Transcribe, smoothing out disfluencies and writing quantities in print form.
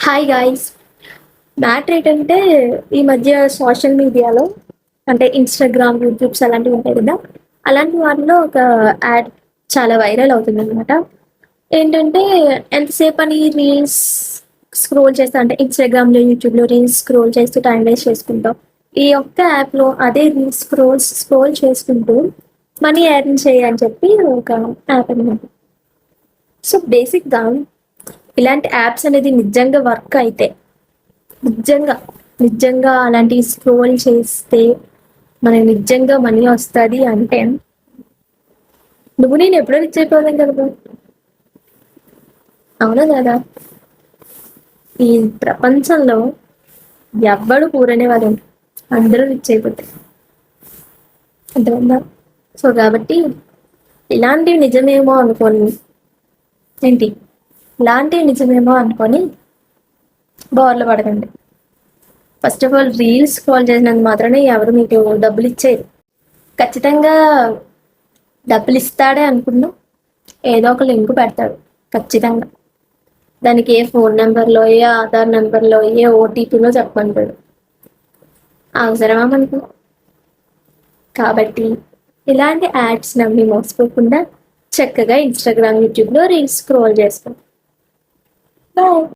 Hi guys. Matter ఏంటంటే ఈ మధ్య సోషల్ మీడియాలో అంటే ఇన్స్టాగ్రామ్, యూట్యూబ్స్ అలాంటివి ఉంటాయి కదా! అలాంటి వాటిలో ఒక యాడ్ చాలా వైరల్ అవుతుంది అనమాట. ఏంటంటే ఎంతసేపని రీల్స్ స్క్రోల్ చేస్తా అంటే ఇన్స్టాగ్రామ్‌లో, యూట్యూబ్‌లో రీల్స్ స్క్రోల్ చేస్తూ టైమ్ వేస్ట్ చేసుకుంటాం. ఈ ఒక్క యాప్‌లో అదే రీల్స్ స్క్రోల్ చేసుకుంటూ మనీ ఎర్న్ చేయని చెప్పి ఒక యాప్ అనమాట. సో, బేసిక్‌గా ఇలాంటి యాప్స్ అనేది నిజంగా వర్క్ అయితే నిజంగా, నిజంగా అలాంటివి స్క్రోల్ చేస్తే మనకి నిజంగా మనీ వస్తది అంటే, నువ్వు నేను ఎప్పుడో రిచ్ అయిపోదాం కదా! అవునా కదా! ఈ ప్రపంచంలో ఎవ్వడు పూరనేవాడు అందరూ రిచ్ అయిపోతారు. అర్థమైందా? సో కాబట్టి ఇలాంటివి నిజమేమో అనుకోని ఏంటి ఇలాంటివి నిజమేమో అనుకొని బోర్ల పడకండి. First of all reels scroll చేసినందుకు మాత్రమే ఎవరు మీకు డబ్బులు ఇచ్చేది. ఖచ్చితంగా డబ్బులు ఇస్తాడే అనుకున్నా ఏదో ఒక లింక్ పెడతాడు ఖచ్చితంగా. దానికి ఏ ఫోన్ నెంబర్లో, ఏ ఆధార్ నెంబర్లో, ఏ ఓటీపీలో చెప్పమంటాడు. అవసరమా మనకు? కాబట్టి ఇలాంటి యాడ్స్ నమ్మి మోసపోకుండా చక్కగా ఇన్స్టాగ్రామ్, యూట్యూబ్లో రీల్స్ స్క్రోల్ చేసుకోండి. బాయ్.